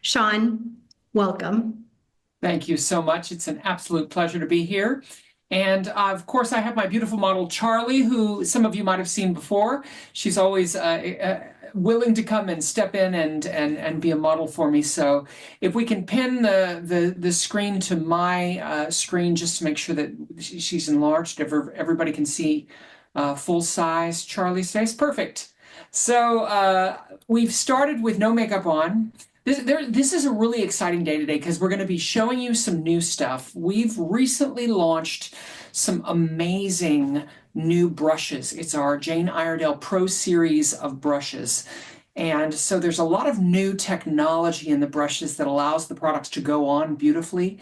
Shawn, welcome. Thank you so much. It's an absolute pleasure to be here. And of course, I have my beautiful model, Charlie, who some of you might have seen before. She's always willing to come and step in and be a model for me. So if we can pin the screen to my screen just to make sure that she's enlarged, everybody can see full size Charlie's face. Perfect. So we've started with no makeup on. This is a really exciting day today because we're going to be showing you some new stuff. We've recently launched some amazing new brushes. It's our Jane Iredale Pro series of brushes. And so there's a lot of new technology in the brushes that allows the products to go on beautifully.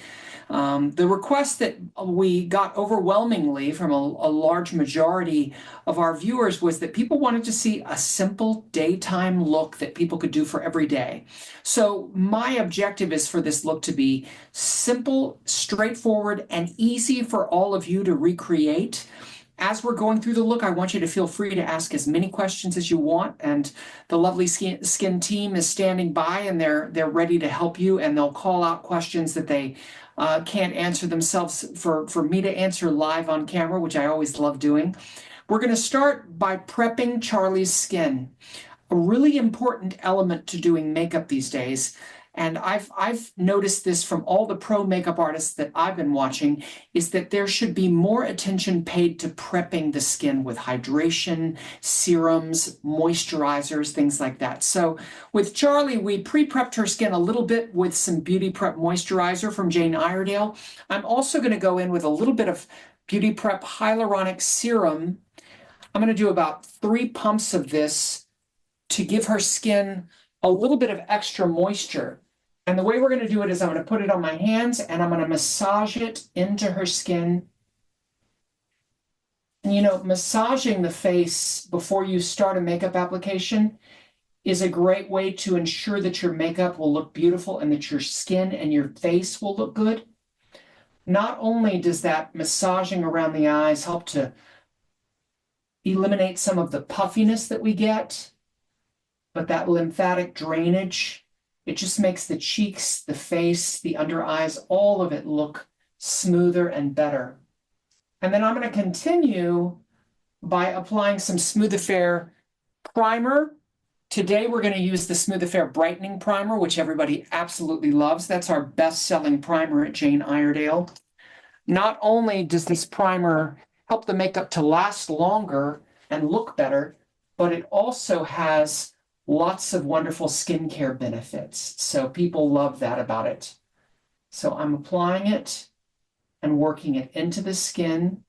The request that we got overwhelmingly from a large majority of our viewers was that people wanted to see a simple daytime look that people could do for every day. So my objective is for this look to be simple, straightforward, and easy for all of you to recreate. As we're going through the look, I want you to feel free to ask as many questions as you want, and the LovelySkin team is standing by, and they're ready to help you, and they'll call out questions that they can't answer themselves for me to answer live on camera, which I always love doing. We're going to start by prepping Charlie's skin, a really important element to doing makeup these days. And I've noticed this from all the pro makeup artists that I've been watching, is that there should be more attention paid to prepping the skin with hydration, serums, moisturizers, things like that. So with Charlie, we pre-prepped her skin a little bit with some Beauty Prep moisturizer from Jane Iredale. I'm also going to go in with a little bit of Beauty Prep hyaluronic serum. I'm going to do about 3 pumps of this to give her skin a little bit of extra moisture. And the way we're going to do it is I'm going to put it on my hands and I'm going to massage it into her skin. And you know, massaging the face before you start a makeup application is a great way to ensure that your makeup will look beautiful and that your skin and your face will look good. Not only does that massaging around the eyes help to eliminate some of the puffiness that we get, but that lymphatic drainage, it just makes the cheeks, the face, the under eyes, all of it look smoother and better. And then I'm going to continue by applying some Smooth Affair primer. Today we're going to use the Smooth Affair Brightening Primer, which everybody absolutely loves. That's our best-selling primer at Jane Iredale. Not only does this primer help the makeup to last longer and look better, but it also has lots of wonderful skincare benefits. So people love that about it. So I'm applying it and working it into the skin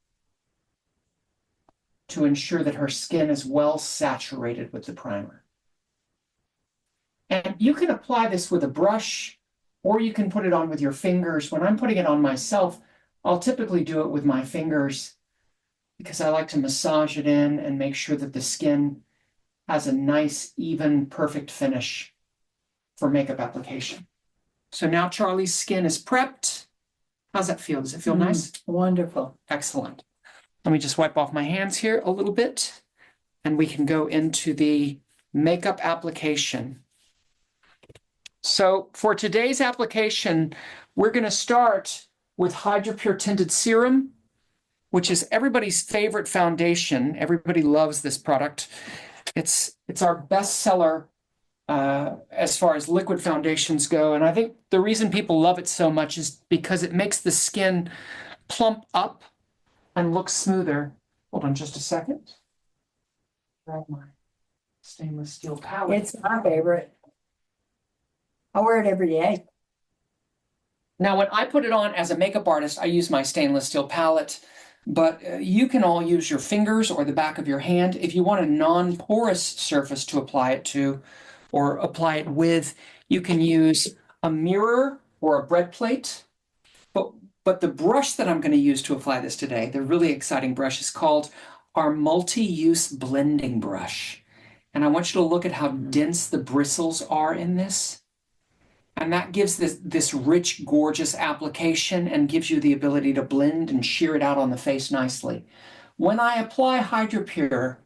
to ensure that her skin is well saturated with the primer. And you can apply this with a brush, or you can put it on with your fingers. When I'm putting it on myself, I'll typically do it with my fingers because I like to massage it in and make sure that the skin has a nice, even, perfect finish for makeup application. So now Charlie's skin is prepped. How's that feel? Does it feel nice? Wonderful. Excellent. Let me just wipe off my hands here a little bit, and we can go into the makeup application. So for today's application, we're going to start with Hydropure Tinted Serum, which is everybody's favorite foundation. Everybody loves this product. It's our bestseller as far as liquid foundations go. And I think the reason people love it so much is because it makes the skin plump up and look smoother. Hold on just a second. Grab my stainless steel palette. It's my favorite. I wear it every day. Now, when I put it on as a makeup artist, I use my stainless steel palette. But you can all use your fingers or the back of your hand. If you want a non-porous surface to apply it to or apply it with, you can use a mirror or a bread plate. But the brush that I'm going to use to apply this today, the really exciting brush, is called our multi-use blending brush. And I want you to look at how dense the bristles are in this. And that gives this rich, gorgeous application and gives you the ability to blend and shear it out on the face nicely. When I apply Hydropure,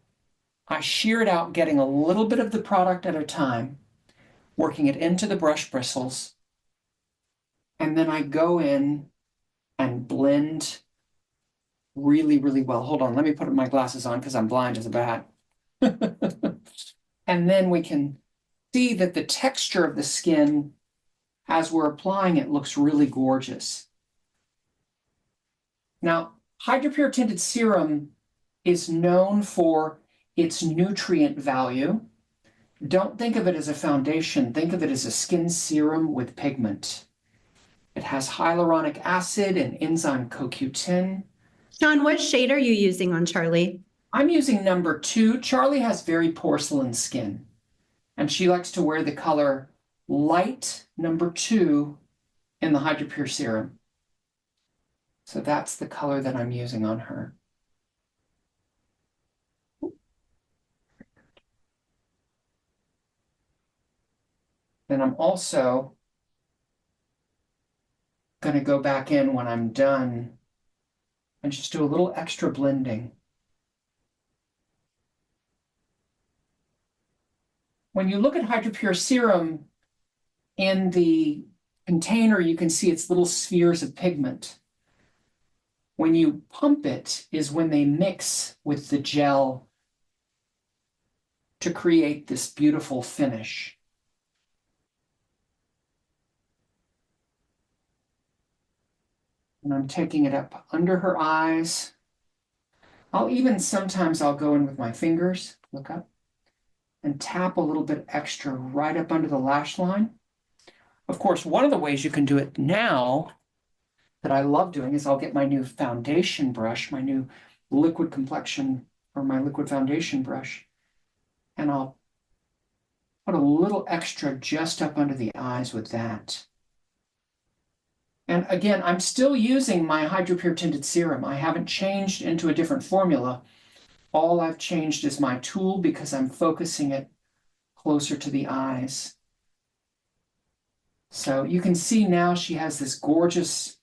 I shear it out, getting a little bit of the product at a time. working it into the brush bristles. And then I go in and blend really, really well. Hold on, let me put my glasses on because I'm blind as a bat. And then we can see that the texture of the skin as we're applying it looks really gorgeous. Now, Hydropure Tinted Serum is known for its nutrient value. Don't think of it as a foundation. Think of it as a skin serum with pigment. It has hyaluronic acid and enzyme CoQ10. Shawn, what shade are you using on Charlie? I'm using number 2. Charlie has very porcelain skin, and she likes to wear the color light number 2 in the Hydropure Serum. So that's the color that I'm using on her. Then I'm also going to go back in when I'm done and just do a little extra blending. When you look at Hydropure Serum in the container, you can see its little spheres of pigment. When you pump it is when they mix with the gel to create this beautiful finish. And I'm taking it up under her eyes. Sometimes I'll go in with my fingers, look up, and tap a little bit extra right up under the lash line. Of course, one of the ways you can do it now that I love doing is I'll get my new foundation brush, my new liquid complexion or my liquid foundation brush, and I'll put a little extra just up under the eyes with that. And again, I'm still using my Hydropure Tinted Serum. I haven't changed into a different formula. All I've changed is my tool because I'm focusing it closer to the eyes. So you can see now she has this gorgeous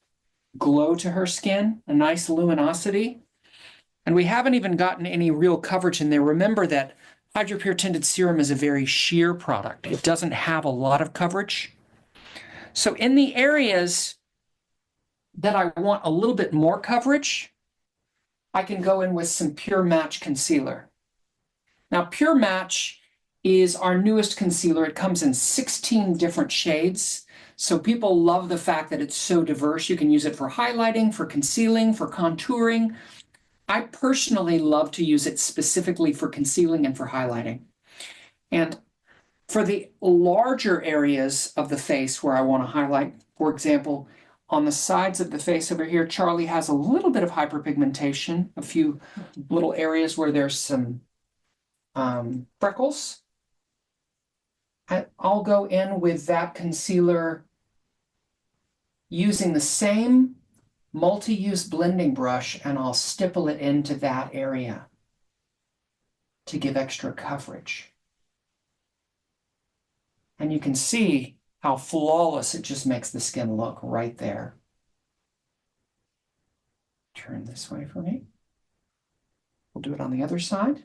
glow to her skin, a nice luminosity. And we haven't even gotten any real coverage in there. Remember that Hydropure Tinted Serum is a very sheer product. It doesn't have a lot of coverage. So in the areas that I want a little bit more coverage, I can go in with some Pure Match concealer. Now, Pure Match is our newest concealer. It comes in 16 different shades. So people love the fact that it's so diverse. You can use it for highlighting, for concealing, for contouring. I personally love to use it specifically for concealing and for highlighting. And for the larger areas of the face where I want to highlight, for example, on the sides of the face over here, Charlie has a little bit of hyperpigmentation, a few little areas where there's some freckles. I'll go in with that concealer using the same multi-use blending brush, and I'll stipple it into that area to give extra coverage. And you can see how flawless it just makes the skin look right there. Turn this way for me. We'll do it on the other side.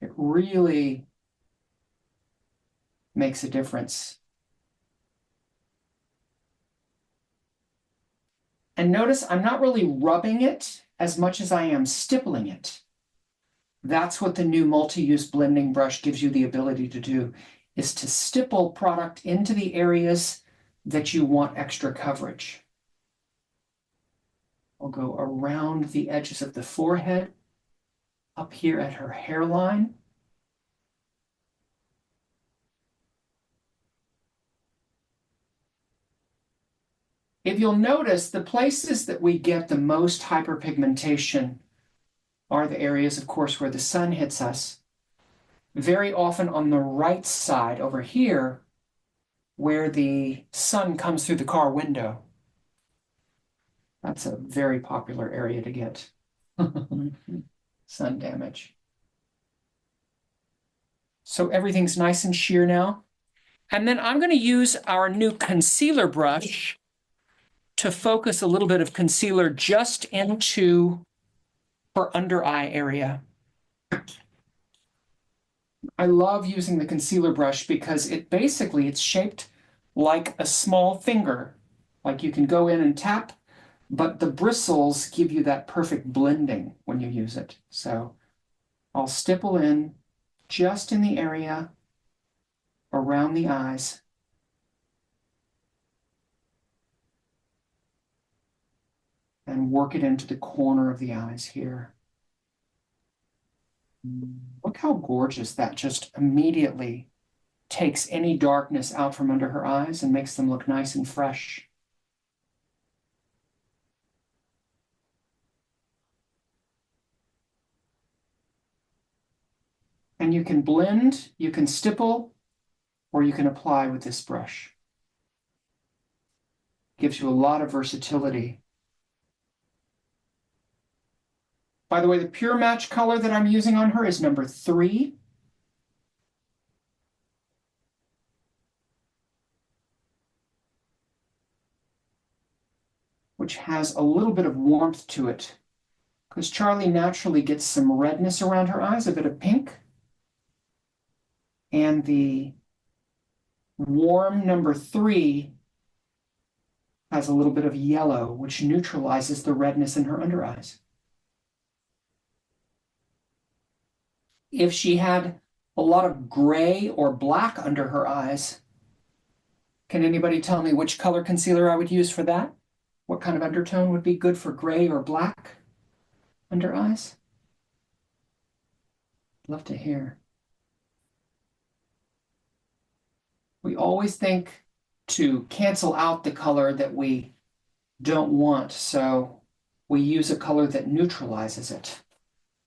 It really makes a difference. And notice I'm not really rubbing it as much as I am stippling it. That's what the new multi-use blending brush gives you the ability to do, is to stipple product into the areas that you want extra coverage. I'll go around the edges of the forehead, up here at her hairline. If you'll notice, the places that we get the most hyperpigmentation are the areas, of course, where the sun hits us. Very often on the right side over here, where the sun comes through the car window. That's a very popular area to get sun damage. So everything's nice and sheer now. And then I'm going to use our new concealer brush to focus a little bit of concealer just into her under eye area. I love using the concealer brush because it's shaped like a small finger. Like you can go in and tap, but the bristles give you that perfect blending when you use it. So I'll stipple in just in the area around the eyes. And work it into the corner of the eyes here. Look how gorgeous that just immediately takes any darkness out from under her eyes and makes them look nice and fresh. And you can blend, you can stipple, or you can apply with this brush. Gives you a lot of versatility. By the way, the Pure Match color that I'm using on her is number 3. Which has a little bit of warmth to it. Because Charlie naturally gets some redness around her eyes, a bit of pink. And the warm number 3 has a little bit of yellow, which neutralizes the redness in her under eyes. If she had a lot of gray or black under her eyes, can anybody tell me which color concealer I would use for that? What kind of undertone would be good for gray or black under eyes? Love to hear. We always think to cancel out the color that we don't want, so we use a color that neutralizes it.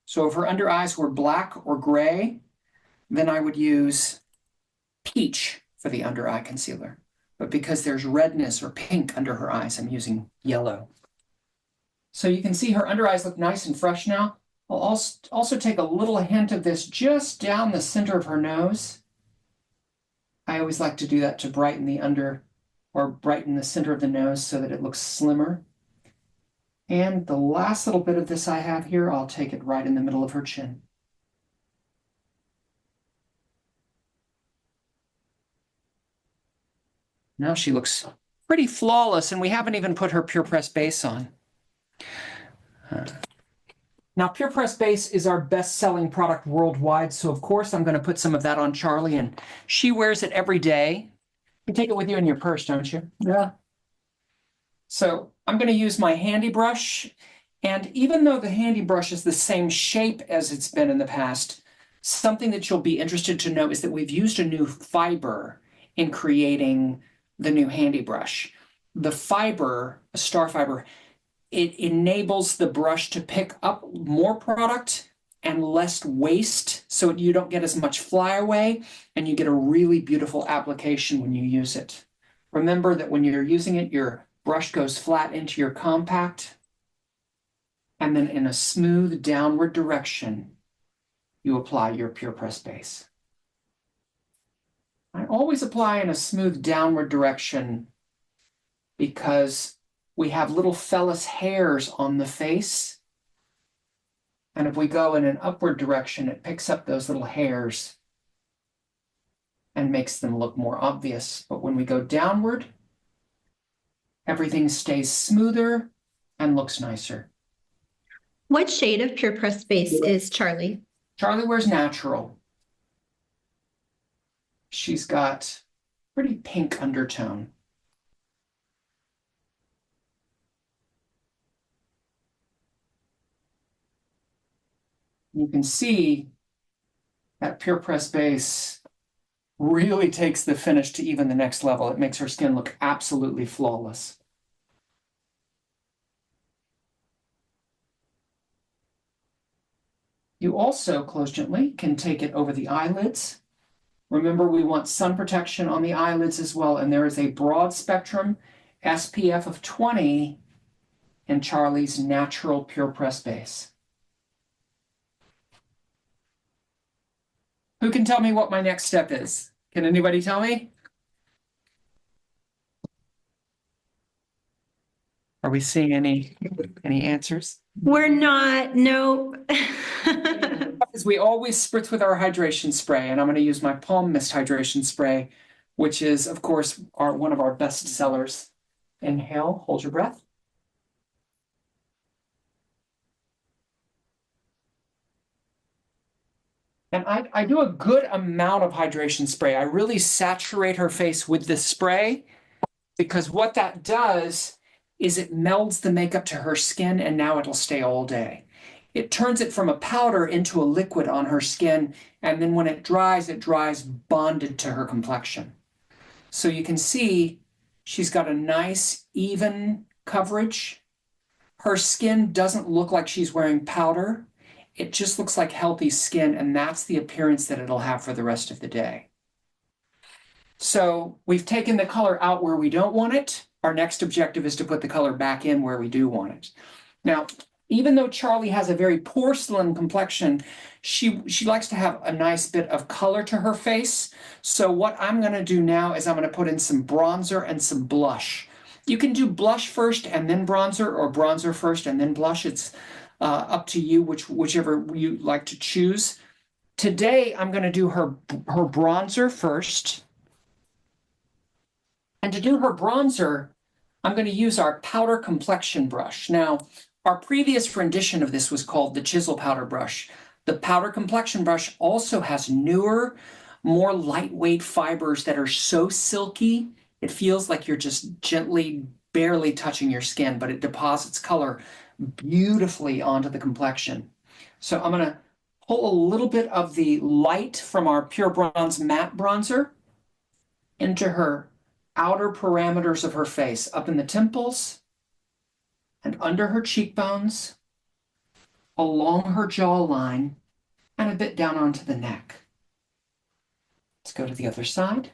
So if her under eyes were black or gray, then I would use peach for the under eye concealer. But because there's redness or pink under her eyes, I'm using yellow. So you can see her under eyes look nice and fresh now. I'll also take a little hint of this just down the center of her nose. I always like to do that to brighten the under or brighten the center of the nose so that it looks slimmer. And the last little bit of this I have here, I'll take it right in the middle of her chin. Now she looks pretty flawless, and we haven't even put her Pure Press base on. Now, Pure Press base is our best-selling product worldwide, so of course I'm going to put some of that on Charlie, and she wears it every day. You take it with you in your purse, don't you? Yeah. So I'm going to use my handy brush, and even though the handy brush is the same shape as it's been in the past, something that you'll be interested to know is that we've used a new fiber in creating the new handy brush. The fiber, a star fiber, it enables the brush to pick up more product and less waste, so you don't get as much flyaway, and you get a really beautiful application when you use it. Remember that when you're using it, your brush goes flat into your compact, and then in a smooth downward direction, you apply your Pure Press base. I always apply in a smooth downward direction because we have little phallus hairs on the face. And if we go in an upward direction, it picks up those little hairs and makes them look more obvious. But when we go downward, everything stays smoother and looks nicer. What shade of Pure Press base is Charlie? Charlie wears natural. She's got pretty pink undertone. You can see that Pure Press base really takes the finish to even the next level. It makes her skin look absolutely flawless. You also, close gently, can take it over the eyelids. Remember, we want sun protection on the eyelids as well, and there is a broad spectrum SPF of 20 in Charlie's natural Pure Press base. Who can tell me what my next step is? Can anybody tell me? Are we seeing any answers? We're not, no. Is we always spritz with our hydration spray, and I'm going to use my Palm Mist hydration spray, which is, of course, one of our best sellers. Inhale, hold your breath. And I do a good amount of hydration spray. I really saturate her face with this spray because what that does is it melds the makeup to her skin, and now it'll stay all day. It turns it from a powder into a liquid on her skin, and then when it dries bonded to her complexion. So you can see she's got a nice, even coverage. Her skin doesn't look like she's wearing powder. It just looks like healthy skin, and that's the appearance that it'll have for the rest of the day. So we've taken the color out where we don't want it. Our next objective is to put the color back in where we do want it. Now, even though Charlie has a very porcelain complexion, she likes to have a nice bit of color to her face. So what I'm going to do now is I'm going to put in some bronzer and some blush. You can do blush first and then bronzer, or bronzer first and then blush. It's up to you, whichever you like to choose. Today, I'm going to do her bronzer first. And to do her bronzer, I'm going to use our powder complexion brush. Now, our previous rendition of this was called the chisel powder brush. The powder complexion brush also has newer, more lightweight fibers that are so silky, it feels like you're just gently, barely touching your skin, but it deposits color beautifully onto the complexion. So I'm going to pull a little bit of the light from our Pure Bronze Matte Bronzer into her outer parameters of her face, up in the temples and under her cheekbones, along her jawline, and a bit down onto the neck. Let's go to the other side.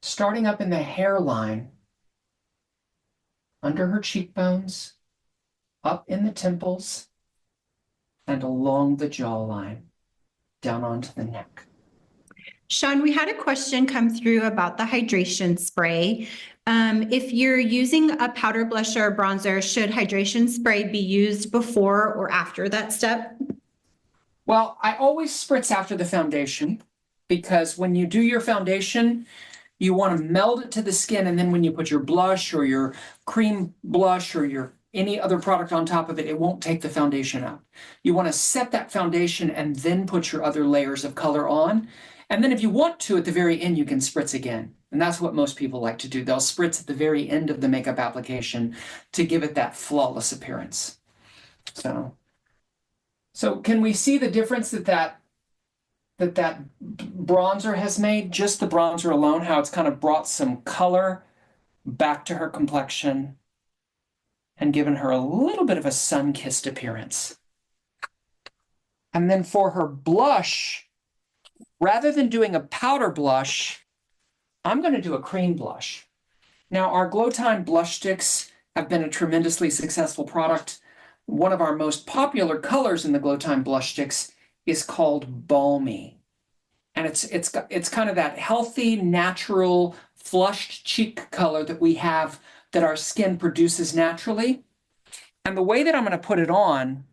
Starting up in the hairline, under her cheekbones, up in the temples, and along the jawline, down onto the neck. Shawn, we had a question come through about the hydration spray. If you're using a powder blush or a bronzer, should hydration spray be used before or after that step? Well, I always spritz after the foundation because when you do your foundation, you want to meld it to the skin, and then when you put your blush or your cream blush or your any other product on top of it, it won't take the foundation out. You want to set that foundation and then put your other layers of color on. And then if you want to, at the very end, you can spritz again. And that's what most people like to do. They'll spritz at the very end of the makeup application to give it that flawless appearance. So can we see the difference that bronzer has made? Just the bronzer alone, how it's kind of brought some color back to her complexion and given her a little bit of a sun-kissed appearance. And then for her blush, rather than doing a powder blush, I'm going to do a cream blush. Now, our Glow Time blush sticks have been a tremendously successful product. One of our most popular colors in the Glow Time blush sticks is called Balmy. And it's kind of that healthy, natural, flushed cheek color that we have, that our skin produces naturally. And the way that I'm going to put it on,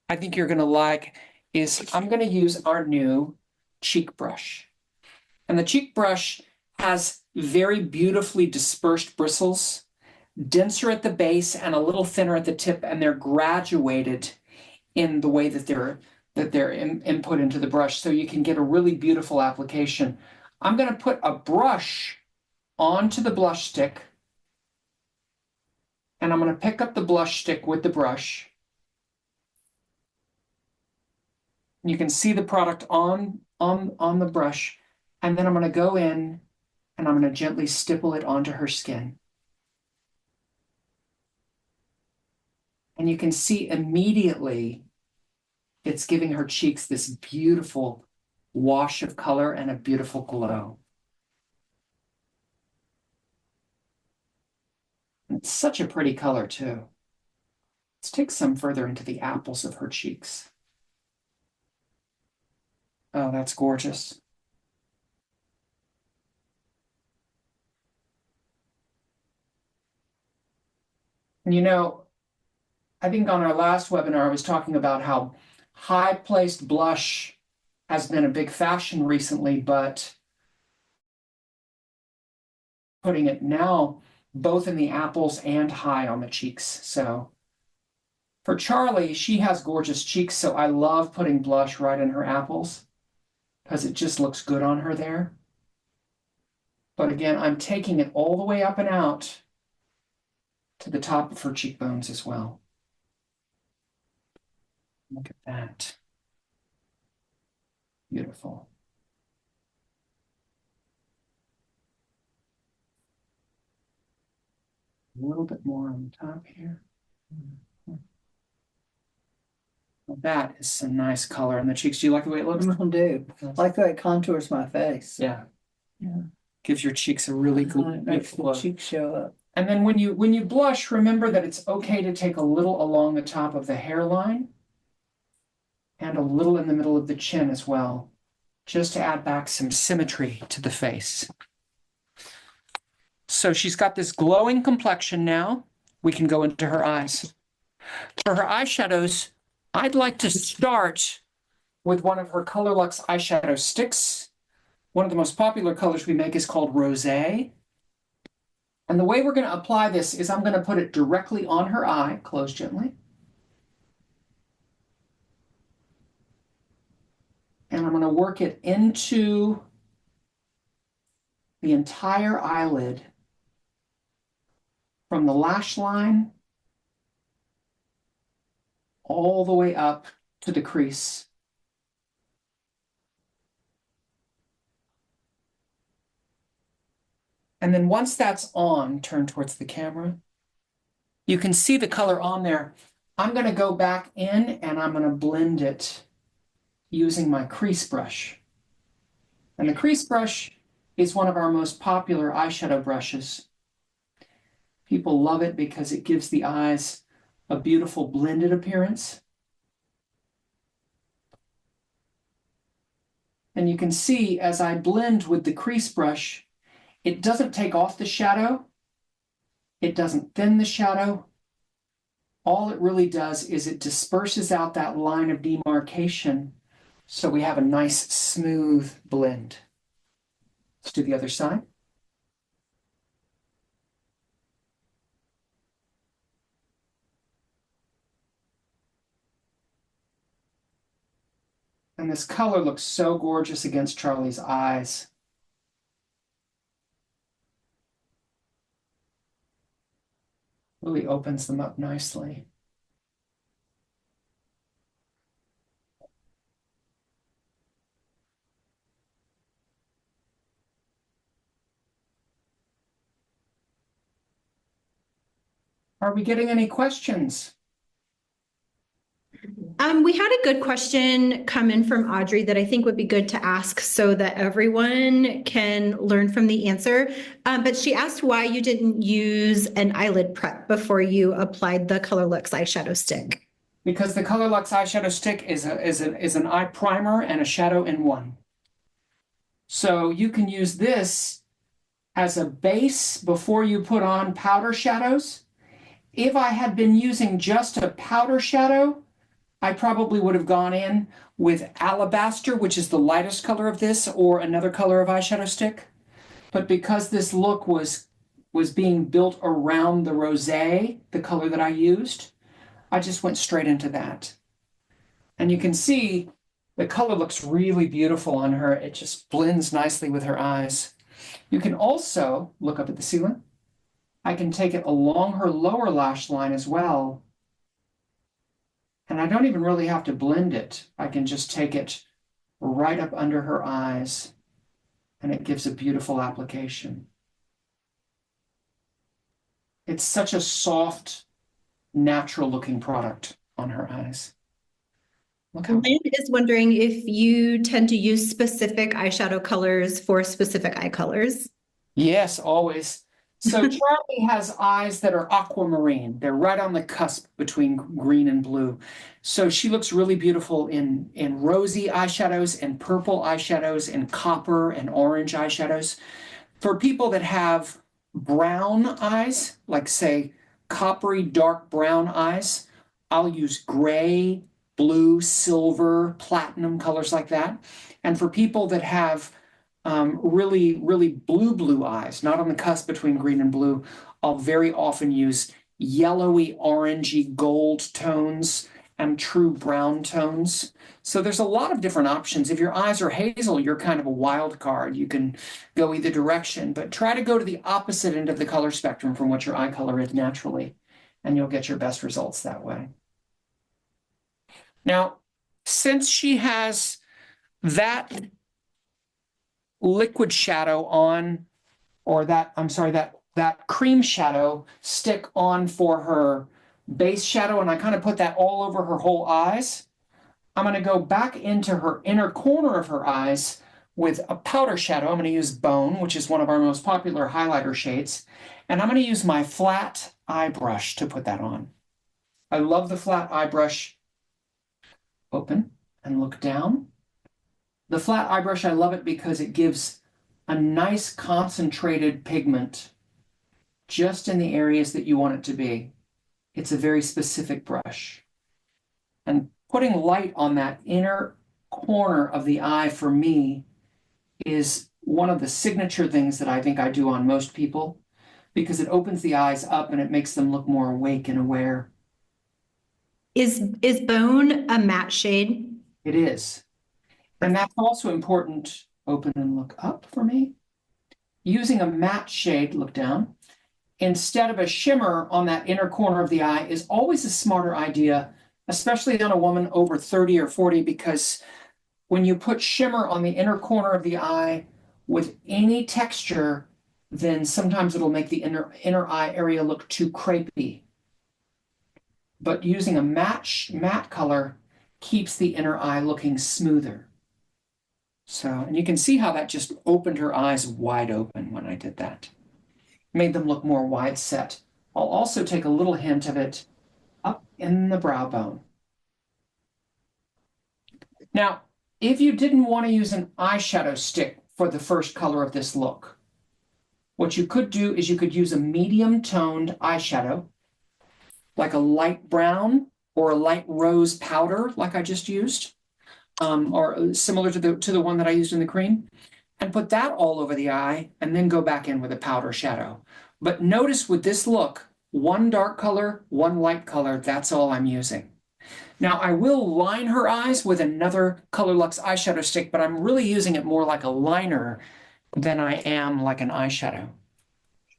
I think you're going to like, is I'm going to use our new cheek brush. And the cheek brush has very beautifully dispersed bristles, denser at the base and a little thinner at the tip, and they're graduated in the way that they're input into the brush, so you can get a really beautiful application. I'm going to put a brush onto the blush stick, and I'm going to pick up the blush stick with the brush. You can see the product on the brush, and then I'm going to go in and I'm going to gently stipple it onto her skin. And you can see immediately it's giving her cheeks this beautiful wash of color and a beautiful glow. And it's such a pretty color too. Let's take some further into the apples of her cheeks. Oh, that's gorgeous. And you know, I think on our last webinar, I was talking about how high-placed blush has been a big fashion recently, but putting it now both in the apples and high on the cheeks. So for Charlie, she has gorgeous cheeks, so I love putting blush right in her apples because it just looks good on her there. But again, I'm taking it all the way up and out to the top of her cheekbones as well. Look at that. Beautiful. A little bit more on the top here. Well, that is some nice color on the cheeks. Do you like the way it looks? I do. I like the way it contours my face. Yeah. Yeah. Gives your cheeks a really cool, It makes beautiful the look. cheeks show up. And then when you blush, remember that it's okay to take a little along the top of the hairline and a little in the middle of the chin as well, just to add back some symmetry to the face. So she's got this glowing complexion now. We can go into her eyes. For her eyeshadows, I'd like to start with one of her Colorlux eyeshadow sticks. One of the most popular colors we make is called Rosé. And the way we're going to apply this is I'm going to put it directly on her eye, close gently. And I'm going to work it into the entire eyelid from the lash line all the way up to the crease. And then once that's on, turn towards the camera. You can see the color on there. I'm going to go back in and I'm going to blend it using my crease brush. And the crease brush is one of our most popular eyeshadow brushes. People love it because it gives the eyes a beautiful blended appearance. And you can see as I blend with the crease brush, it doesn't take off the shadow. It doesn't thin the shadow. All it really does is it disperses out that line of demarcation so we have a nice smooth blend. Let's do the other side. And this color looks so gorgeous against Charlie's eyes. Really opens them up nicely. Are we getting any questions? We had a good question come in from Audrey that I think would be good to ask so that everyone can learn from the answer. But she asked why you didn't use an eyelid prep before you applied the Colorlux eyeshadow stick. Because the Colorlux eyeshadow stick is an eye primer and a shadow in one. So you can use this as a base before you put on powder shadows. If I had been using just a powder shadow, I probably would have gone in with Alabaster, which is the lightest color of this, or another color of eyeshadow stick. But because this look was being built around the rosé, the color that I used, I just went straight into that. And you can see the color looks really beautiful on her. It just blends nicely with her eyes. You can also look up at the ceiling. I can take it along her lower lash line as well. And I don't even really have to blend it. I can just take it right up under her eyes, and it gives a beautiful application. It's such a soft, natural looking product on her eyes. Look how Lynn is wondering if you tend to use specific eyeshadow colors for specific eye colors. Yes, always. So Charlie has eyes that are aquamarine. They're right on the cusp between green and blue. So she looks really beautiful in rosy eyeshadows and purple eyeshadows and copper and orange eyeshadows. For people that have brown eyes, like say coppery dark brown eyes, I'll use gray, blue, silver, platinum colors like that. And for people that have really, really blue eyes, not on the cusp between green and blue, I'll very often use yellowy, orangey, gold tones and true brown tones. So there's a lot of different options. If your eyes are hazel, you're kind of a wild card. You can go either direction, but try to go to the opposite end of the color spectrum from what your eye color is naturally, and you'll get your best results that way. Now, since she has that liquid shadow on, or that, I'm sorry, that cream shadow stick on for her base shadow, and I kind of put that all over her whole eyes, I'm going to go back into her inner corner of her eyes with a powder shadow. I'm going to use Bone, which is one of our most popular highlighter shades, and I'm going to use my flat eye brush to put that on. I love the flat eye brush. Open and look down. The flat eye brush, I love it because it gives a nice concentrated pigment just in the areas that you want it to be. It's a very specific brush. And putting light on that inner corner of the eye for me is one of the signature things that I think I do on most people, because it opens the eyes up and it makes them look more awake and aware. Is Bone a matte shade? It is. And that's also important. Open and look up for me. Using a matte shade, look down, instead of a shimmer on that inner corner of the eye is always a smarter idea, especially on a woman over 30 or 40, because when you put shimmer on the inner corner of the eye with any texture, then sometimes it'll make the inner eye area look too crepey. But using a matte color keeps the inner eye looking smoother. So, and you can see how that just opened her eyes wide open when I did that. Made them look more wide set. I'll also take a little hint of it up in the brow bone. Now, if you didn't want to use an eyeshadow stick for the first color of this look, what you could do is you could use a medium toned eyeshadow, like a light brown or a light rose powder, like I just used, or similar to the one that I used in the cream, and put that all over the eye, and then go back in with a powder shadow. But notice with this look, one dark color, one light color, that's all I'm using. Now, I will line her eyes with another Color Lux eyeshadow stick, but I'm really using it more like a liner than I am like an eyeshadow.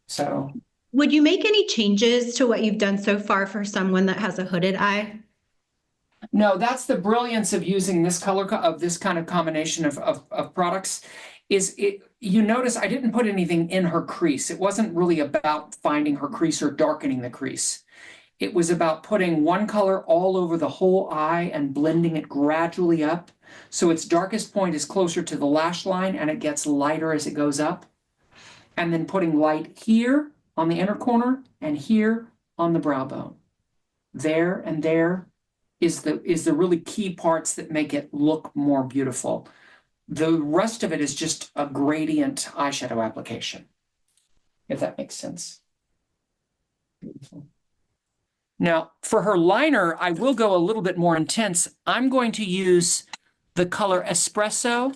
So, would you make any changes to what you've done so far for someone that has a hooded eye? no, that's the brilliance of using this color, of this kind of combination of products, is it, you notice I didn't put anything in her crease. It wasn't really about finding her crease or darkening the crease. It was about putting one color all over the whole eye and blending it gradually up. So its darkest point is closer to the lash line and it gets lighter as it goes up. And then putting light here on the inner corner and here on the brow bone. There and there is the really key parts that make it look more beautiful. The rest of it is just a gradient eyeshadow application, if that makes sense. Beautiful. Now, for her liner, I will go a little bit more intense. I'm going to use the color Espresso.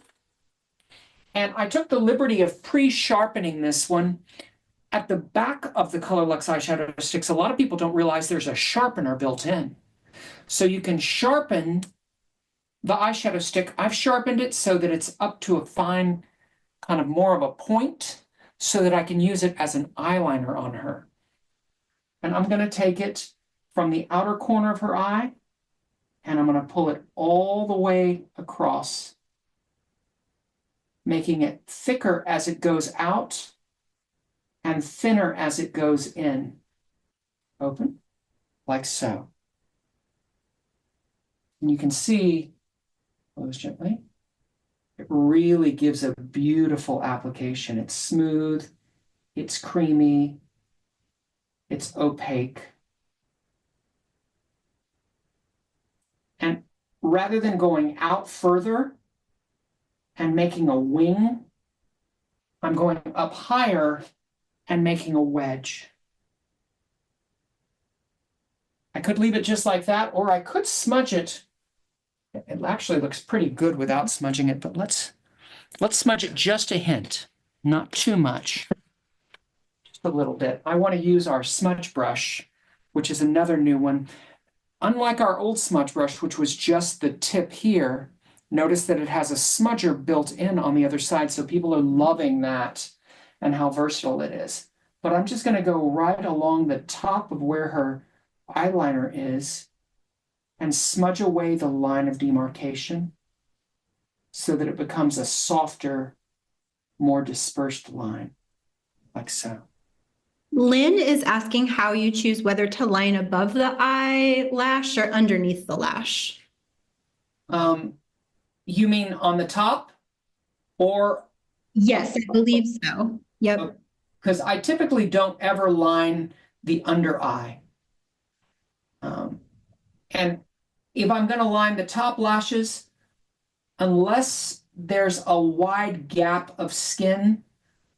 And I took the liberty of pre-sharpening this one at the back of the Color Lux eyeshadow sticks. A lot of people don't realize there's a sharpener built in. So you can sharpen the eyeshadow stick. I've sharpened it so that it's up to a fine, kind of more of a point, so that I can use it as an eyeliner on her. And I'm going to take it from the outer corner of her eye, and I'm going to pull it all the way across, making it thicker as it goes out and thinner as it goes in. Open, like so. And you can see, close gently, it really gives a beautiful application. It's smooth, it's creamy, it's opaque. And rather than going out further and making a wing, I'm going up higher and making a wedge. I could leave it just like that, or I could smudge it. It actually looks pretty good without smudging it, but let's smudge it just a hint, not too much. Just a little bit. I want to use our smudge brush, which is another new one. Unlike our old smudge brush, which was just the tip here, notice that it has a smudger built in on the other side, so people are loving that and how versatile it is. But I'm just going to go right along the top of where her eyeliner is and smudge away the line of demarcation so that it becomes a softer, more dispersed line, like so. Lynn is asking how you choose whether to line above the eyelash or underneath the lash. You mean on the top or? Yes, I believe so. Yep. Because I typically don't ever line the under eye. And if I'm going to line the top lashes, unless there's a wide gap of skin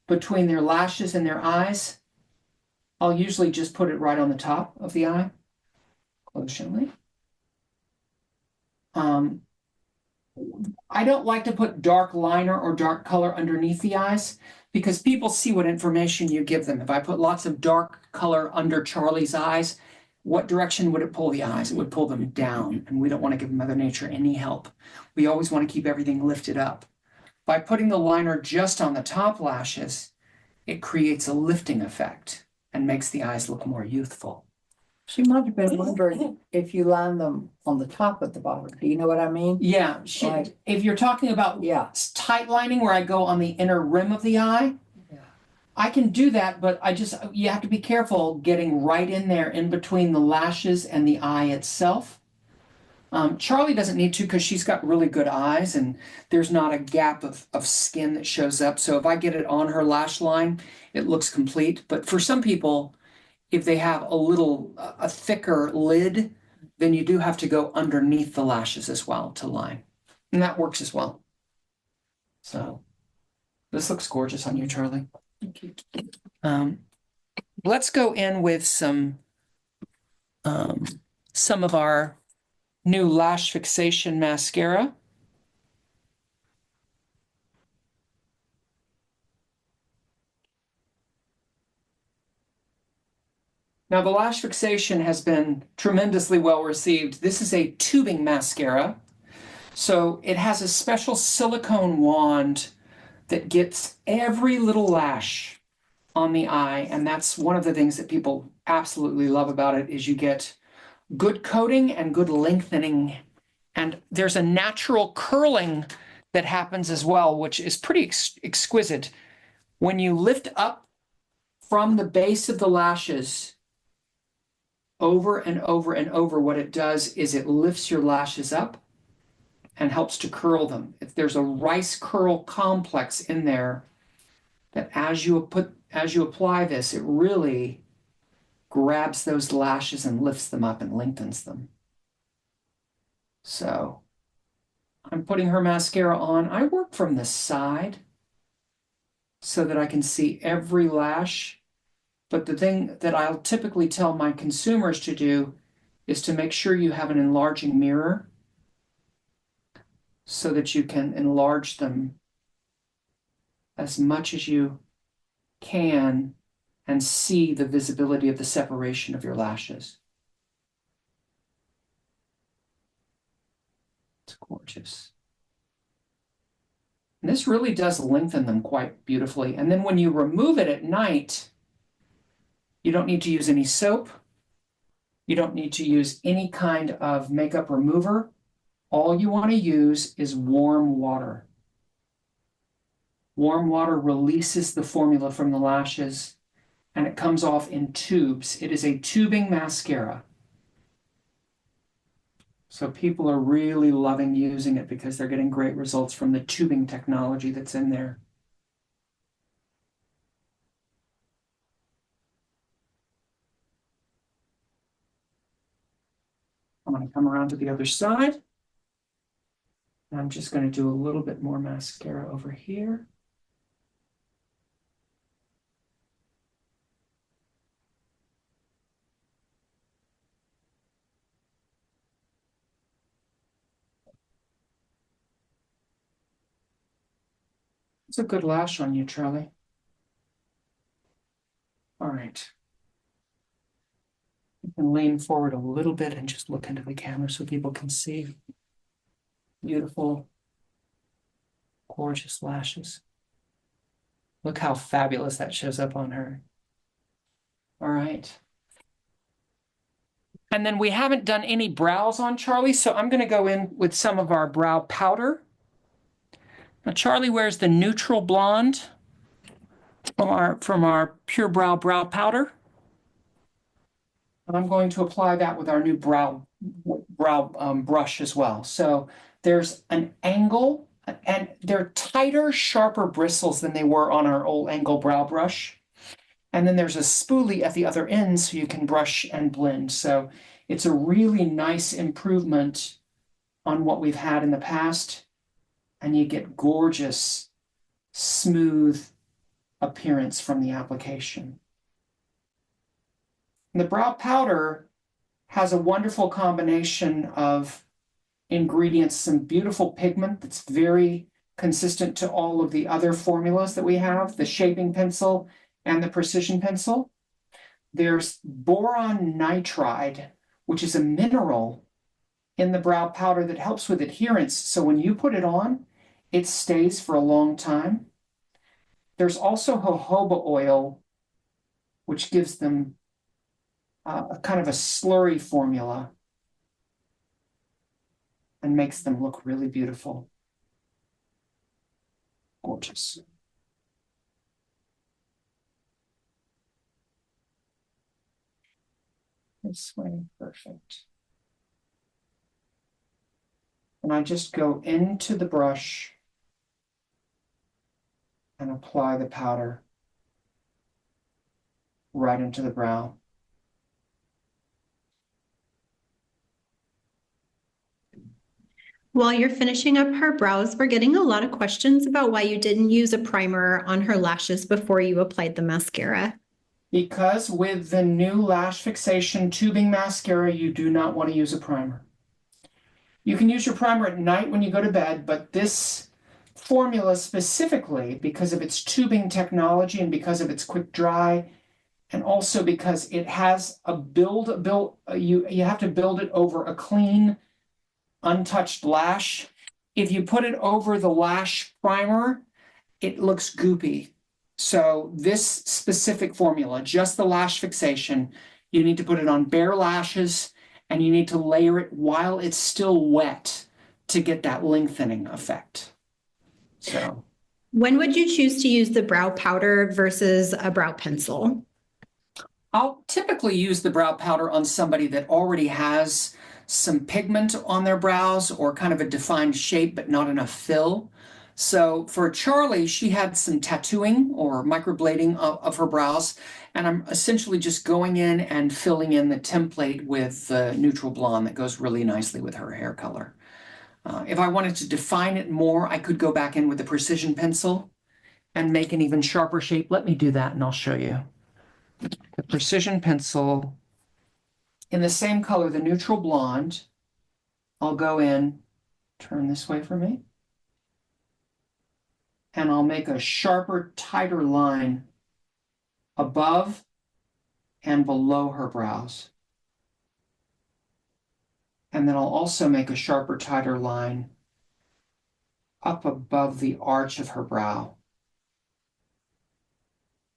between their lashes and their eyes, I'll usually just put it right on the top of the eye. Close gently. I don't like to put dark liner or dark color underneath the eyes because people see what information you give them. If I put lots of dark color under Charlie's eyes, what direction would it pull the eyes? It would pull them down, and we don't want to give Mother Nature any help. We always want to keep everything lifted up. By putting the liner just on the top lashes, it creates a lifting effect and makes the eyes look more youthful. She might have been wondering if you line them on the top at the bottom. Do you know what I mean? Yeah, Right. if you're talking about Yeah. tight lining where I go on the inner rim of the eye, Yeah. I can do that, but you have to be careful getting right in there in between the lashes and the eye itself. Charlie doesn't need to because she's got really good eyes and there's not a gap of skin that shows up. So if I get it on her lash line, it looks complete. But for some people, if they have a thicker lid, then you do have to go underneath the lashes as well to line. And that works as well. So this looks gorgeous on you, Charlie. Thank you. Let's go in with some of our new lash fixation mascara. Now the lash fixation has been tremendously well received. This is a tubing mascara. So it has a special silicone wand that gets every little lash on the eye. And that's one of the things that people absolutely love about it is you get good coating and good lengthening. And there's a natural curling that happens as well, which is pretty exquisite. When you lift up from the base of the lashes over and over and over, what it does is it lifts your lashes up and helps to curl them. If there's a rice curl complex in there, that as you apply this, it really grabs those lashes and lifts them up and lengthens them. So I'm putting her mascara on. I work from the side so that I can see every lash. But the thing that I'll typically tell my consumers to do is to make sure you have an enlarging mirror so that you can enlarge them as much as you can and see the visibility of the separation of your lashes. It's gorgeous. And this really does lengthen them quite beautifully. And then when you remove it at night, you don't need to use any soap. You don't need to use any kind of makeup remover. All you want to use is warm water. Warm water releases the formula from the lashes and it comes off in tubes. It is a tubing mascara. So people are really loving using it because they're getting great results from the tubing technology that's in there. I'm going to come around to the other side. And I'm just going to do a little bit more mascara over here. It's a good lash on you, Charlie. All right. You can lean forward a little bit and just look into the camera so people can see. Beautiful, gorgeous lashes. Look how fabulous that shows up on her. All right. And then we haven't done any brows on Charlie, so I'm going to go in with some of our brow powder. Now Charlie wears the neutral blonde from our Pure Brow powder. And I'm going to apply that with our new brow brush as well. So there's an angle, and they're tighter, sharper bristles than they were on our old angle brow brush. And then there's a spoolie at the other end so you can brush and blend. So it's a really nice improvement on what we've had in the past. And you get gorgeous, smooth appearance from the application. And the brow powder has a wonderful combination of ingredients, some beautiful pigment that's very consistent to all of the other formulas that we have, the shaping pencil and the precision pencil. There's boron nitride, which is a mineral in the brow powder that helps with adherence. So when you put it on, it stays for a long time. There's also jojoba oil, which gives them a kind of a slurry formula and makes them look really beautiful. Gorgeous. This way, perfect. And I just go into the brush and apply the powder right into the brow. While you're finishing up her brows, we're getting a lot of questions about why you didn't use a primer on her lashes before you applied the mascara. Because with the new lash fixation tubing mascara, you do not want to use a primer. You can use your primer at night when you go to bed, but this formula specifically, because of its tubing technology and because of its quick dry, and also because it has a you have to build it over a clean, untouched lash. If you put it over the lash primer, it looks goopy. So this specific formula, just the lash fixation, you need to put it on bare lashes and you need to layer it while it's still wet to get that lengthening effect. So when would you choose to use the brow powder versus a brow pencil? I'll typically use the brow powder on somebody that already has some pigment on their brows or kind of a defined shape but not enough fill. So for Charlie, she had some tattooing or microblading of her brows, and I'm essentially just going in and filling in the template with the neutral blonde that goes really nicely with her hair color. If I wanted to define it more, I could go back in with the precision pencil and make an even sharper shape. Let me do that and I'll show you. The precision pencil in the same color, the neutral blonde, I'll go in, turn this way for me, and I'll make a sharper, tighter line above and below her brows. And then I'll also make a sharper, tighter line up above the arch of her brow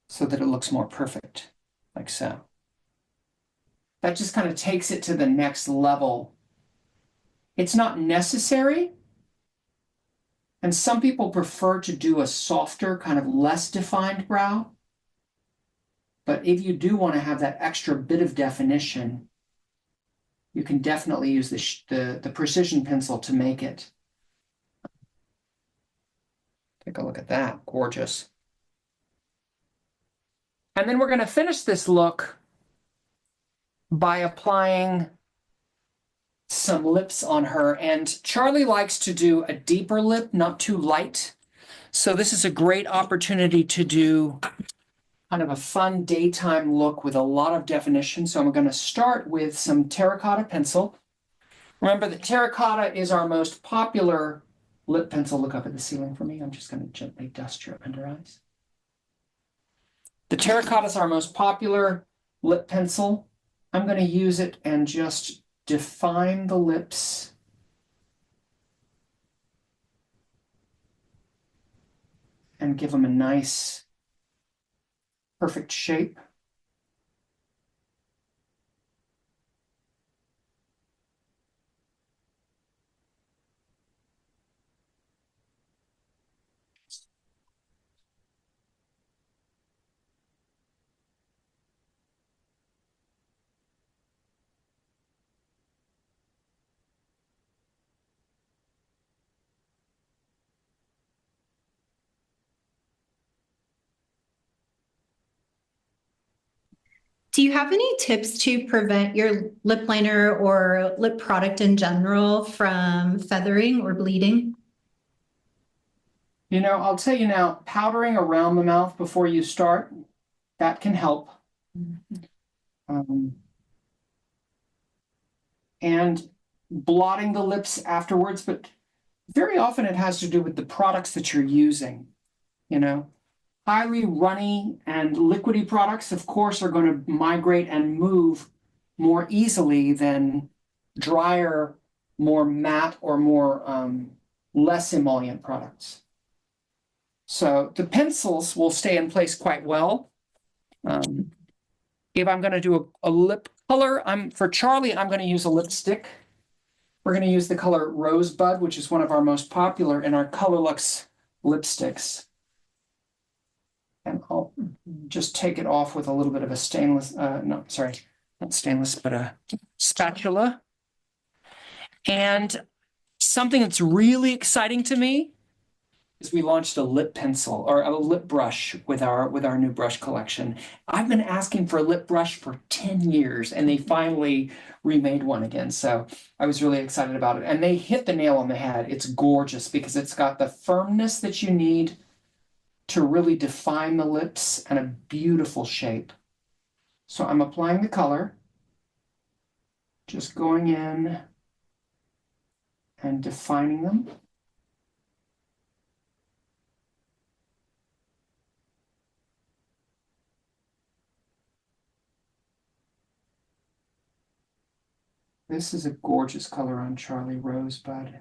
so that it looks more perfect, like so. That just kind of takes it to the next level. It's not necessary, and some people prefer to do a softer, kind of less defined brow. But if you do want to have that extra bit of definition, you can definitely use the precision pencil to make it. Take a look at that, gorgeous. And then we're going to finish this look by applying some lips on her. And Charlie likes to do a deeper lip, not too light. So this is a great opportunity to do kind of a fun daytime look with a lot of definition. So I'm going to start with some terracotta pencil. Remember that terracotta is our most popular lip pencil, look up at the ceiling for me. I'm just going to gently dust your under eyes. The terracotta is our most popular lip pencil. I'm going to use it and just define the lips. And give them a nice, perfect shape. Do you have any tips to prevent your lip liner or lip product in general from feathering or bleeding? You know, I'll tell you now, powdering around the mouth before you start, that can help. And blotting the lips afterwards, but very often it has to do with the products that you're using, you know. Highly runny and liquidy products, of course, are going to migrate and move more easily than drier, more matte or more less emollient products. So the pencils will stay in place quite well. If I'm going to do a lip color, for Charlie, I'm going to use a lipstick. We're going to use the color Rosebud, which is one of our most popular in our ColorLux lipsticks. And I'll just take it off with a little bit of a stainless, no, sorry, not stainless, but a spatula. And something that's really exciting to me is we launched a lip pencil or a lip brush with our new brush collection. I've been asking for a lip brush for 10 years and they finally remade one again. So I was really excited about it. And they hit the nail on the head. It's gorgeous because it's got the firmness that you need to really define the lips and a beautiful shape. So I'm applying the color, just going in and defining them. This is a gorgeous color on Charlie, Rosebud.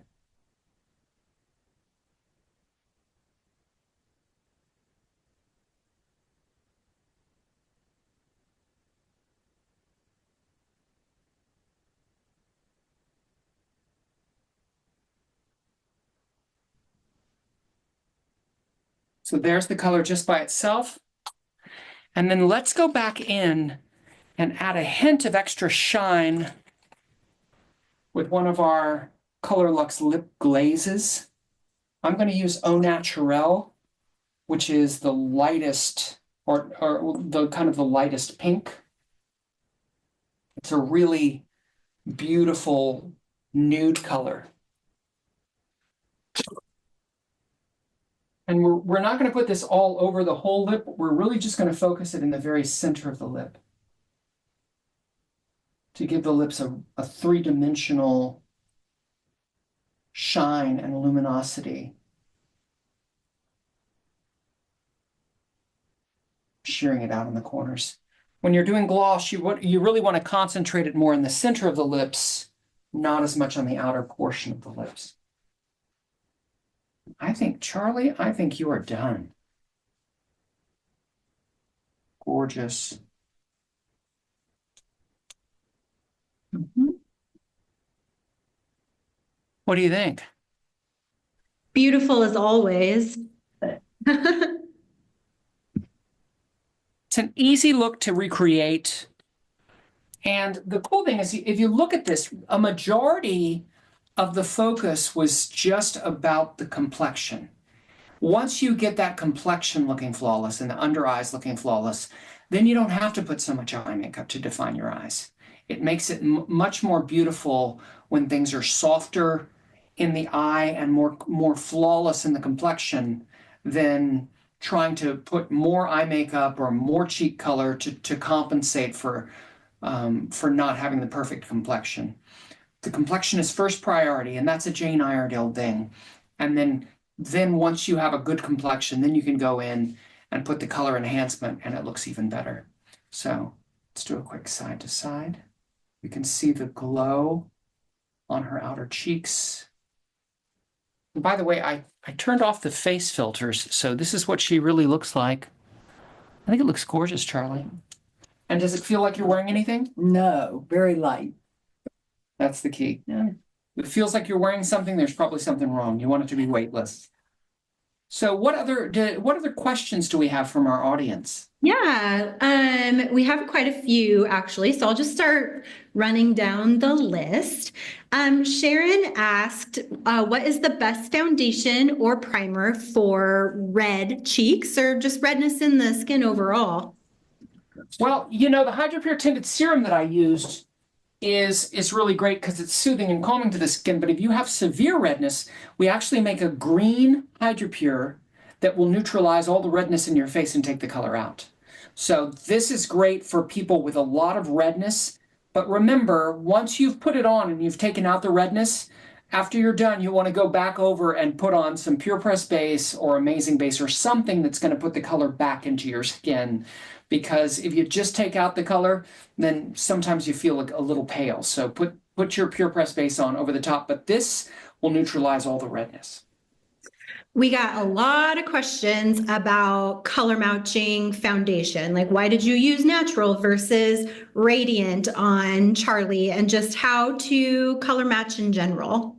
So there's the color just by itself. And then let's go back in and add a hint of extra shine with one of our ColorLux lip glazes. I'm going to use Au Naturel, which is the lightest, or the kind of the lightest pink. It's a really beautiful nude color. And we're not going to put this all over the whole lip. We're really just going to focus it in the very center of the lip to give the lips a three-dimensional shine and luminosity. Shearing it out in the corners. When you're doing gloss, you really want to concentrate it more in the center of the lips, not as much on the outer portion of the lips. I think, Charlie, I think you are done. Gorgeous. What do you think? Beautiful as always. It's an easy look to recreate. And the cool thing is, if you look at this, a majority of the focus was just about the complexion. Once you get that complexion looking flawless and the under eyes looking flawless, then you don't have to put so much eye makeup to define your eyes. It makes it much more beautiful when things are softer in the eye and more flawless in the complexion than trying to put more eye makeup or more cheek color to compensate for not having the perfect complexion. The complexion is first priority, and that's a Jane Iredale thing. And then once you have a good complexion, then you can go in and put the color enhancement and it looks even better. So let's do a quick side to side. You can see the glow on her outer cheeks. And by the way, I turned off the face filters, so this is what she really looks like. I think it looks gorgeous, Charlie. And does it feel like you're wearing anything? No, very light. That's the key. Yeah. If it feels like you're wearing something, there's probably something wrong. You want it to be weightless. So what other questions do we have from our audience? Yeah, we have quite a few actually, so I'll just start running down the list. Sharon asked, what is the best foundation or primer for red cheeks or just redness in the skin overall? Well, you know, the Hydropure Tinted Serum that I used is really great because it's soothing and calming to the skin. But if you have severe redness, we actually make a green Hydropure that will neutralize all the redness in your face and take the color out. So this is great for people with a lot of redness. But remember, once you've put it on and you've taken out the redness, after you're done, you want to go back over and put on some Pure Press base or Amazing base or something that's going to put the color back into your skin. Because if you just take out the color, then sometimes you feel like a little pale. So put your Pure Press base on over the top, but this will neutralize all the redness. We got a lot of questions about color matching foundation. Like, why did you use natural versus radiant on Charlie, and just how to color match in general?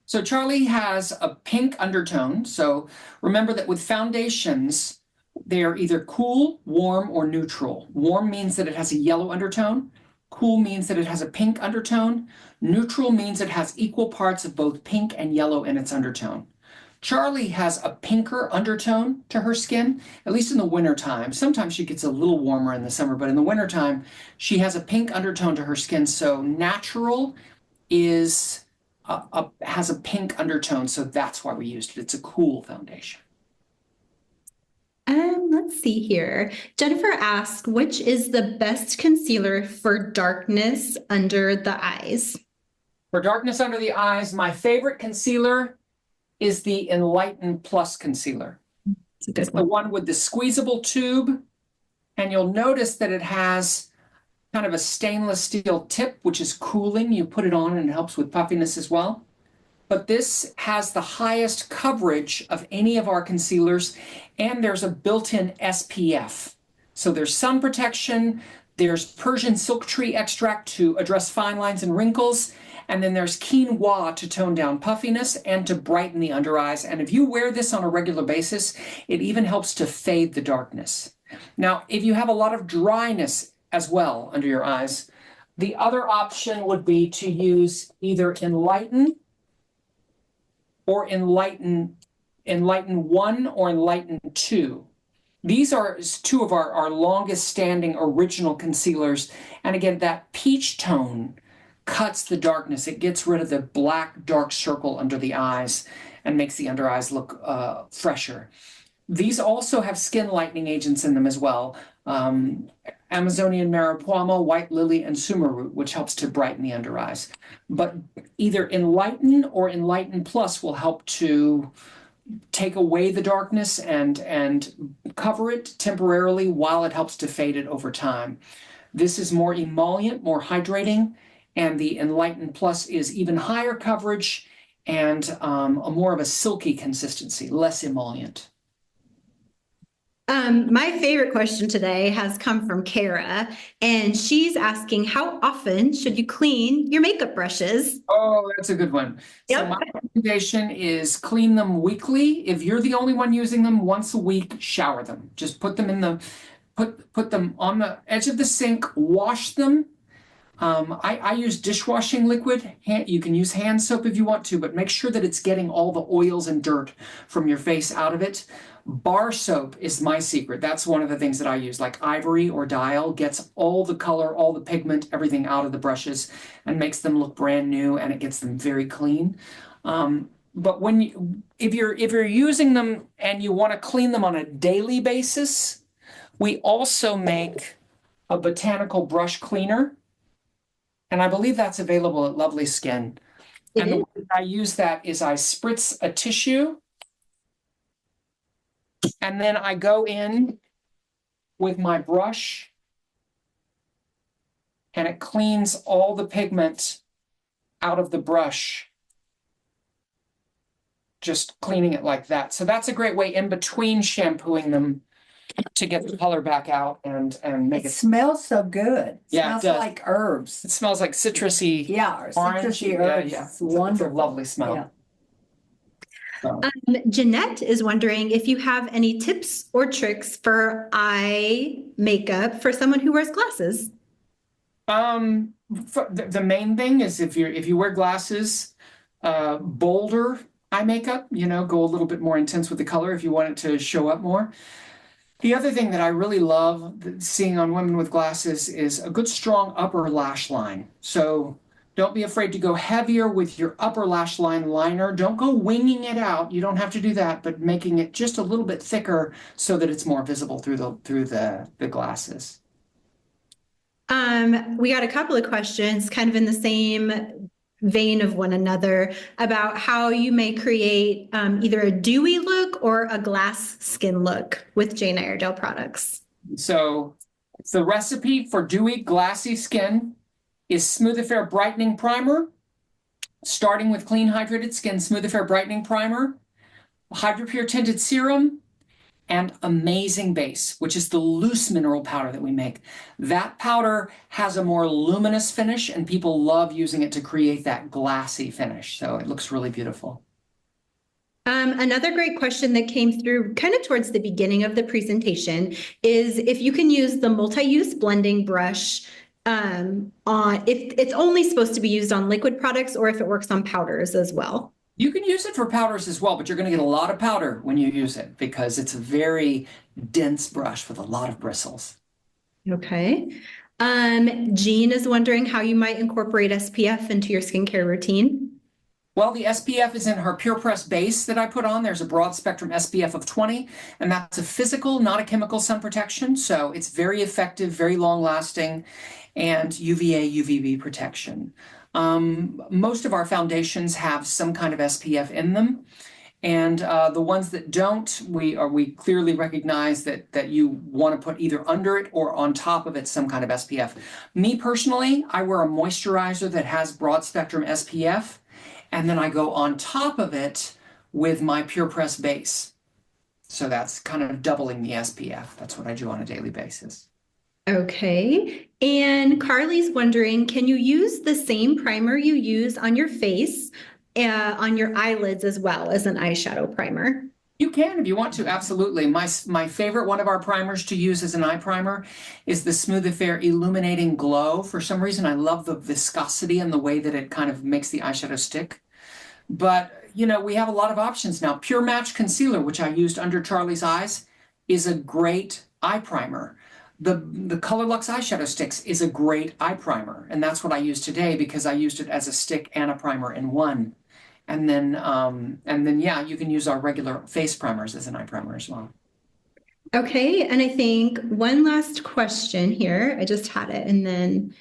So Charlie has a pink undertone. So remember that with foundations, they are either cool, warm, or neutral. Warm means that it has a yellow undertone. Cool means that it has a pink undertone. Neutral means it has equal parts of both pink and yellow in its undertone. Charlie has a pinker undertone to her skin, at least in the wintertime. Sometimes she gets a little warmer in the summer, but in the wintertime, she has a pink undertone to her skin. So natural is has a pink undertone, so that's why we used it. It's a cool foundation. Let's see here. Jennifer asked, which is the best concealer for darkness under the eyes? For darkness under the eyes, my favorite concealer is the Enlighten Plus concealer. It's the one with the squeezable tube, and you'll notice that it has kind of a stainless steel tip, which is cooling. You put it on and it helps with puffiness as well. But this has the highest coverage of any of our concealers, and there's a built-in SPF. So there's sun protection, there's Persian silk tree extract to address fine lines and wrinkles, and then there's quinoa to tone down puffiness and to brighten the under eyes. And if you wear this on a regular basis, it even helps to fade the darkness. Now, if you have a lot of dryness as well under your eyes, the other option would be to use either Enlighten or Enlighten 1 or Enlighten 2. These are two of our longest standing original concealers. And again, that peach tone cuts the darkness. It gets rid of the black dark circle under the eyes and makes the under eyes look fresher. These also have skin lightening agents in them as well. Amazonian Maripoama, White Lily, and Suma Root, which helps to brighten the under eyes. But either Enlighten or Enlighten Plus will help to take away the darkness and cover it temporarily while it helps to fade it over time. This is more emollient, more hydrating, and the Enlighten Plus is even higher coverage and a more of a silky consistency, less emollient. My favorite question today has come from Kara, and she's asking, how often should you clean your makeup brushes? Oh, that's a good one. Yep. So my recommendation is clean them weekly. If you're the only one using them, once a week, shower them. Just put them in the put them on the edge of the sink, wash them. I use dishwashing liquid. You can use hand soap if you want to, but make sure that it's getting all the oils and dirt from your face out of it. Bar soap is my secret. That's one of the things that I use, like Ivory or Dial gets all the color, all the pigment, everything out of the brushes and makes them look brand new, and it gets them very clean. But if you're using them and you want to clean them on a daily basis, we also make a botanical brush cleaner. And I believe that's available at LovelySkin. And the way that I use that is I spritz a tissue and then I go in with my brush and it cleans all the pigment out of the brush. Just cleaning it like that. So that's a great way in between shampooing them to get the color back out and make It it. smells so good. Yeah, it Smells does. like herbs. It smells like citrusy. Yeah, or Orange. citrusy Yeah, herbs. yeah. It's It's a wonderful. lovely smell. Yeah. So, Jeanette is wondering if you have any tips or tricks for eye makeup for someone who wears glasses. the main thing is if you wear glasses, bolder eye makeup, go a little bit more intense with the color if you want it to show up more. The other thing that I really love seeing on women with glasses is a good strong upper lash line. So don't be afraid to go heavier with your upper lash line liner. Don't go winging it out. You don't have to do that, but making it just a little bit thicker so that it's more visible through the glasses. We got a couple of questions kind of in the same vein of one another about how you may create either a dewy look or a glass skin look with Jane Iredale products. So the recipe for dewy, glassy skin is Smooth Affair Brightening Primer. Starting with clean, hydrated skin, Smooth Affair Brightening Primer, Hydro Pure Tinted Serum, and Amazing Base, which is the loose mineral powder that we make. That powder has a more luminous finish, and people love using it to create that glassy finish. So it looks really beautiful. Another great question that came through kind of towards the beginning of the presentation is if you can use the multi-use blending brush if it's only supposed to be used on liquid products or if it works on powders as well. You can use it for powders as well, but you're going to get a lot of powder when you use it because it's a very dense brush with a lot of bristles. Okay. Jean is wondering how you might incorporate SPF into your skincare routine. Well, the SPF is in her Pure Press base that I put on. There's a broad spectrum SPF of 20, and that's a physical, not a chemical sun protection. So it's very effective, very long lasting, and UVA, UVB protection. Most of our foundations have some kind of SPF in them. And the ones that don't, we clearly recognize that you want to put either under it or on top of it some kind of SPF. Me personally, I wear a moisturizer that has broad spectrum SPF, and then I go on top of it with my Pure Press base. So that's kind of doubling the SPF. That's what I do on a daily basis. Okay. And Carly's wondering, can you use the same primer you use on your face, on your eyelids as well as an eyeshadow primer? You can if you want to, absolutely. My favorite one of our primers to use as an eye primer is the Smooth Affair Illuminating Glow. For some reason, I love the viscosity and the way that it kind of makes the eyeshadow stick. But, we have a lot of options now. Pure Match Concealer, which I used under Charlie's eyes, is a great eye primer. The Color Lux eyeshadow sticks is a great eye primer, and that's what I use today because I used it as a stick and a primer in one. And then yeah, you can use our regular face primers as an eye primer as well. Okay, and I think one last question here. I just had it, and then,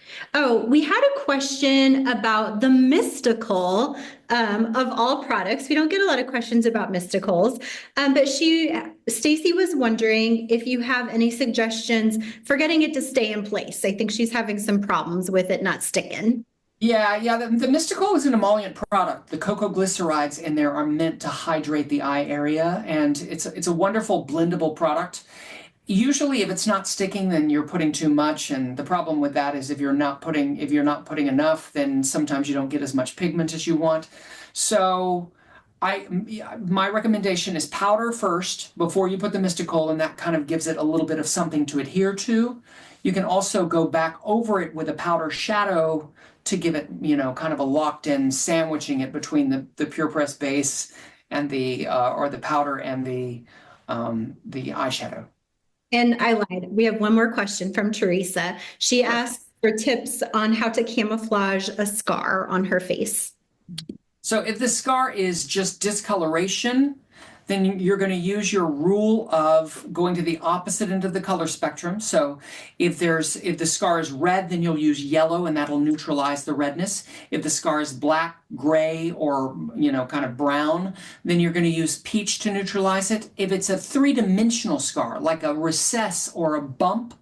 we had a question about the Mystical of all products. We don't get a lot of questions about Mysticals, but Stacy was wondering if you have any suggestions for getting it to stay in place. I think she's having some problems with it not sticking. Yeah. The Mystical is an emollient product. The cocoa glycerides in there are meant to hydrate the eye area, and it's a wonderful blendable product. Usually, if it's not sticking, then you're putting too much, and the problem with that is if you're not putting enough, then sometimes you don't get as much pigment as you want. So, my recommendation is powder first before you put the Mystical, and that kind of gives it a little bit of something to adhere to. You can also go back over it with a powder shadow to give it, kind of a locked-in, sandwiching it between the Pure Press base and the powder and the eyeshadow. And I lied. We have one more question from Teresa. She asked for tips on how to camouflage a scar on her face. So if the scar is just discoloration, then you're going to use your rule of going to the opposite end of the color spectrum. So if the scar is red, then you'll use yellow and that'll neutralize the redness. If the scar is black, gray or, kind of brown, then you're going to use peach to neutralize it. If it's a three-dimensional scar, like a recess or a bump,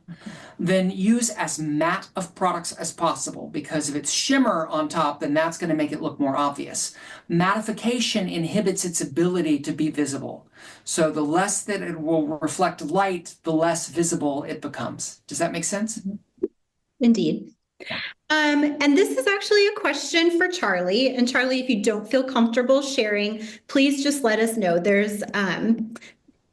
then use as matte of products as possible, because if it's shimmer on top, then that's going to make it look more obvious. Mattification inhibits its ability to be visible. So the less that it will reflect light, the less visible it becomes. Does that make sense? Indeed. And this is actually a question for Charlie. And Charlie, if you don't feel comfortable sharing, please just let us know.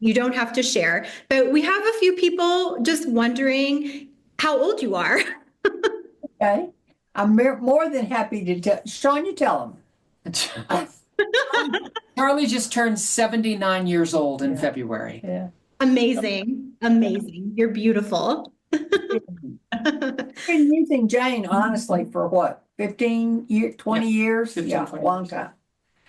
You don't have to share, but we have a few people just wondering how old you are. Okay, I'm more than happy to tell. Shawn, you tell them. Charlie just turned 79 years old in February. Yeah. Amazing. Amazing. You're beautiful. Been using Jane, honestly, for what, 15 years, 20 years? 15, Yeah, 20 long years. time.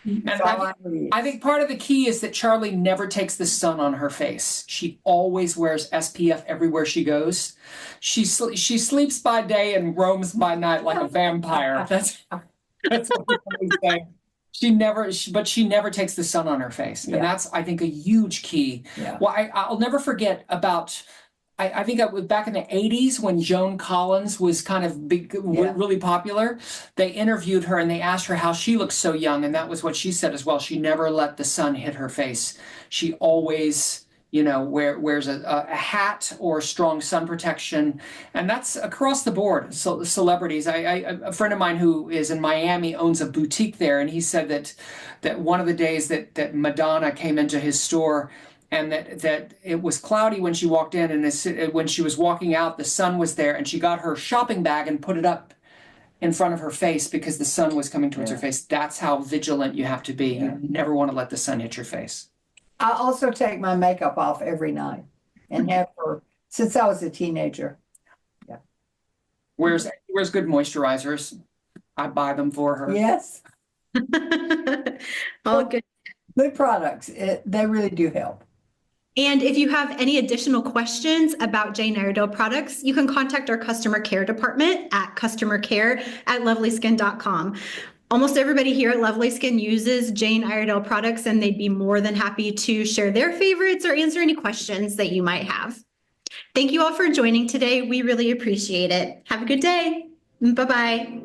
And That's all I I think part of the key is that Charlie never takes the sun on her face. She always wears SPF everywhere she goes. She sleeps by day and roams by night like a vampire. That's what we always say. But she never takes the sun on her face, and Yeah. that's, I think, a huge key. Yeah. Well, I'll never forget about. I think it was back in the 80s when Joan Collins was kind of big, Yeah. really popular. They interviewed her and they asked her how she looked so young. And that was what she said as well. She never let the sun hit her face. She always, wears a hat or strong sun protection. And that's across the board. So celebrities, a friend of mine who is in Miami owns a boutique there. And he said that one of the days that Madonna came into his store, and that it was cloudy when she walked in, and when she was walking out, the sun was there, and she got her shopping bag and put it up in front of her face because the sun was coming towards her face. That's how vigilant you have to be. Yeah. You never want to let the sun hit your face. I also take my makeup off every night and have for, since I was a teenager. Wears good moisturizers. I buy them for her. Yes, All good. good products. They really do help. And if you have any additional questions about Jane Iredale products, you can contact our customer care department at customercare@lovelyskin.com. Almost everybody here at Lovely Skin uses Jane Iredale products, and they'd be more than happy to share their favorites or answer any questions that you might have. Thank you all for joining today. We really appreciate it. Have a good day. Bye-bye.